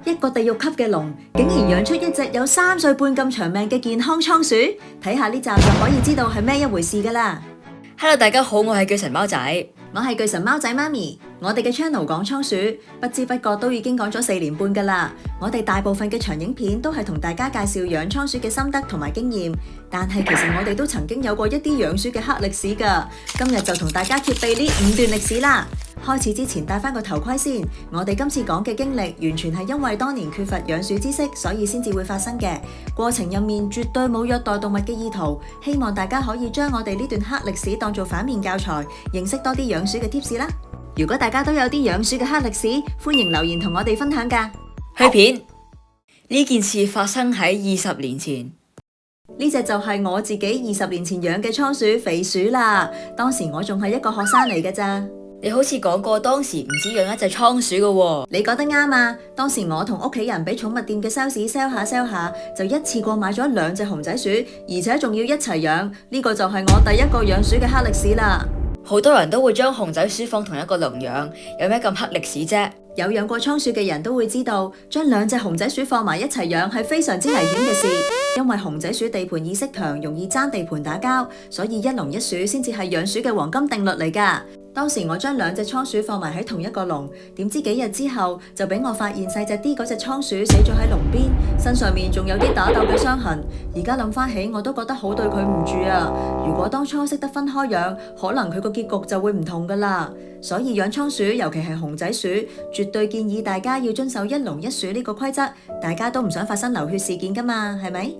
一個地獄級嘅龍，竟然養出一隻有3歲半咁長命嘅健康倉鼠，睇下呢集就可以知道係咩一回事噶啦。Hello， 大家好，我係巨神貓仔，我係巨神貓仔媽咪。我哋嘅 channel 講倉鼠，不知不覺都已經講咗4年半噶啦。我哋大部分嘅長影片都係同大家介紹養倉鼠嘅心得同埋經驗，但係其實我哋都曾經有過一啲養鼠嘅黑歷史噶。今日就同大家揭秘呢5段歷史啦。開始之前戴翻個頭盔先，我哋今次講嘅經歷完全係因為當年缺乏養鼠知識，所以先至會發生嘅。過程入面絕對冇虐待動物嘅意圖，希望大家可以將我哋呢段黑歷史當做反面教材，認識多啲養鼠嘅 tips 啦。如果大家都有啲養鼠嘅黑歷史，歡迎留言同我哋分享噶。去片呢件事發生喺20年前，呢隻就係我自己20年前養嘅倉鼠肥鼠啦。當時我仲係一個學生嚟嘅咋。你好似講過當時唔止養一隻倉鼠㗎喎。你講得啱啊！當時我同屋企人俾寵物店嘅 sales sell 下，就一次過買咗2隻熊仔鼠，而且仲要一齊養。呢個就係我第一個養鼠嘅黑歷史啦。好多人都會將熊仔鼠放同一個籠養，有咩咁黑歷史啫？有養過倉鼠嘅人都會知道，將2隻熊仔鼠放埋一齊養係非常之危險嘅事，因為熊仔鼠地盤意識強，容易爭地盤打交，所以一籠一鼠先至係養鼠嘅黃金定律嚟㗎。當時我將2隻倉鼠放埋喺同一個籠，點知幾日之後就俾我發現細隻啲嗰隻倉鼠死咗喺籠邊，身上面仲有啲打鬥嘅傷痕。而家諗翻起我都覺得好對佢唔住啊！如果當初識得分開養，可能佢個結局就會唔同噶啦。所以養倉鼠，尤其係熊仔鼠，絕對建議大家要遵守一籠一鼠呢個規則，大家都唔想發生流血事件噶嘛，係咪？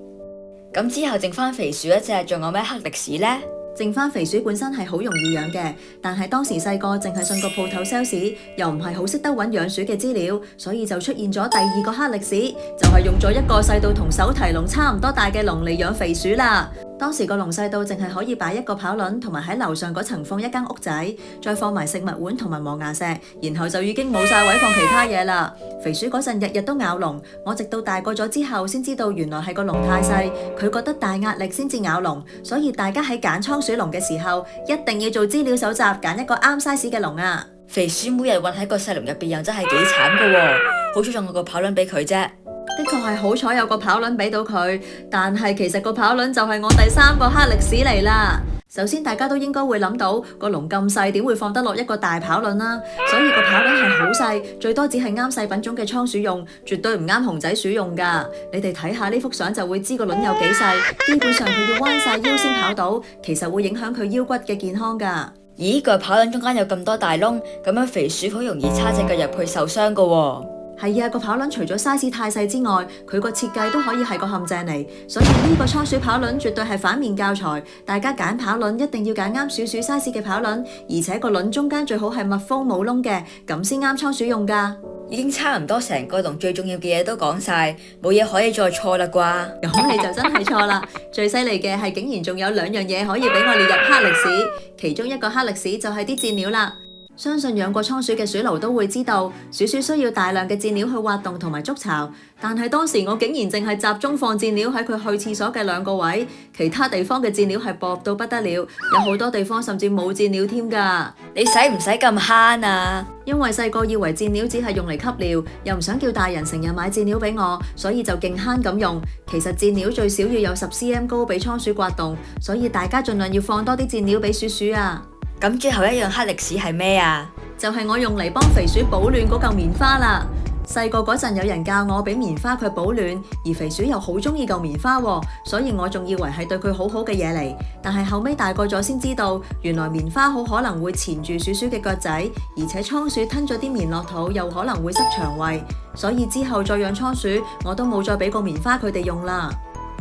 咁之後剩翻肥鼠一隻，仲有咩黑歷史呢？剩翻肥鼠本身係好容易養嘅，但係當時細個淨係信個鋪頭 sales，又唔係好識得揾養鼠嘅資料，所以就出現咗第2個黑歷史，就係用咗一個細到同手提籠差唔多大嘅籠嚟養肥鼠啦。當時個籠細到淨係可以擺一個跑輪，同埋喺樓上嗰層放一間屋仔，再放埋食物碗同埋磨牙石，然後就已經冇晒位放其他嘢啦。肥鼠嗰陣日日都咬籠，我直到大個咗之後先知道原來係個籠太細，佢覺得大壓力先至咬籠，所以大家喺揀倉鼠籠嘅時候一定要做資料搜集，揀一個啱 size 嘅籠啊！肥鼠每日困喺個細籠入邊又真係幾慘噶喎，好彩仲有個跑輪俾佢啫。的確係好彩有個跑輪俾到佢，但係其實個跑輪就係我第3個黑歷史嚟啦。首先大家都應該會諗到個籠咁細，點會放得落一個大跑輪啦？所以個跑輪係好細，最多只係啱細品種嘅倉鼠用，絕對唔啱熊仔鼠用噶。你哋睇下呢幅相就會知個輪有幾細，基本上佢要彎晒腰先跑到，其實會影響佢腰骨嘅健康噶。咦，個跑輪中間有咁多大窿，咁樣肥鼠好容易叉隻腳入去受傷噶喎。係啊，個跑輪除咗 size 太細之外，佢個設計都可以係個陷阱嚟，所以呢個倉鼠跑輪絕對係反面教材。大家揀跑輪一定要揀啱鼠鼠 size 嘅跑輪，而且個輪中間最好係密封冇窿嘅，咁先啱倉鼠用噶。已經差唔多成個籠最重要嘅嘢都講晒，冇嘢可以再錯啦啩？咁你就真係錯啦！最犀利嘅係竟然仲有2樣嘢可以俾我列入黑歷史，其中一個黑歷史就係啲墊料啦。相信養過倉鼠嘅鼠奴都會知道，鼠鼠需要大量嘅墊料去挖洞同埋築巢，但係當時我竟然淨係集中放墊料喺佢去廁所嘅2個位，其他地方嘅墊料係薄到不得了，有好多地方甚至冇墊料添㗎。你使唔使咁慳啊？因為細個以為墊料只係用嚟吸尿，又唔想叫大人成日買墊料俾我，所以就勁慳咁用。其實墊料最少要有10 cm 高俾倉鼠刮洞，所以大家盡量要放多啲墊料俾鼠鼠啊！咁最後一樣黑歷史係咩啊？就係我用嚟幫肥鼠保暖嗰嚿棉花啦。細個嗰陣有人教我俾棉花佢保暖，而肥鼠又好中意嚿棉花喎，所以我仲以為係對佢好好嘅嘢嚟。但係後尾大個咗先知道，原來棉花好可能會纏住鼠鼠嘅腳仔，而且倉鼠吞咗啲棉落肚，又可能會塞腸胃。所以之後再養倉鼠，我都冇再俾過棉花佢哋用啦。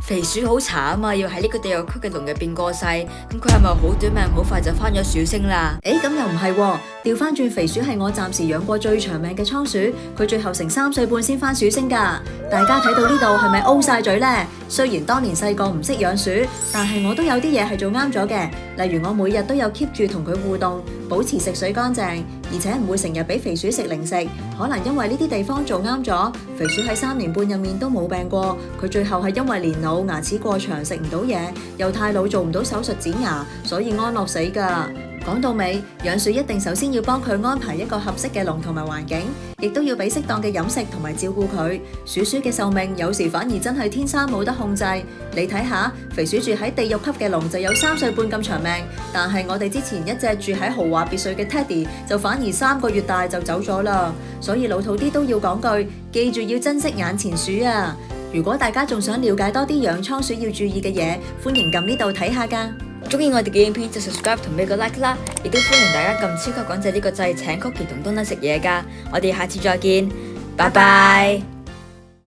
肥鼠好慘啊，要喺呢個地獄區嘅籠入邊過世，咁佢係咪好短命，好快就翻咗鼠星啦？咁又唔係喎，調翻轉肥鼠係我暫時養過最長命嘅倉鼠，佢最後成3歲半先翻鼠星噶。大家睇到呢度係咪 O 晒嘴呢？雖然當年細個唔識養鼠，但係我都有啲嘢係做啱咗嘅，例如我每日都有 keep 住同佢互動，保持食水乾淨，而且唔會成日俾肥鼠食零食。可能因為呢啲地方做啱咗，肥鼠喺3年半入面都冇病過。佢最後係因為年老牙齒過長食唔到嘢，又太老做唔到手術剪牙，所以安樂死噶。講到尾，養鼠一定首先要幫佢安排一個合適嘅籠同埋環境，亦都要俾適當嘅飲食同埋照顧佢。鼠嘅壽命有時反而真係天生冇得控制。你睇下，肥鼠住喺地獄級嘅籠就有3歲半咁長命，但係我哋之前一隻住喺豪華別墅嘅 Teddy 就反而3個月大就走咗啦。所以老土啲都要講句，記住要珍惜眼前鼠啊！如果大家仲想了解多啲養倉鼠要注意嘅嘢，歡迎撳呢度睇下㗎。中意我哋嘅影片就 subscribe 同俾個 like 啦，亦都歡迎大家撳超級港姐呢個掣請 Cookie 同 Donut 食嘢㗎。我哋下次再見，拜拜。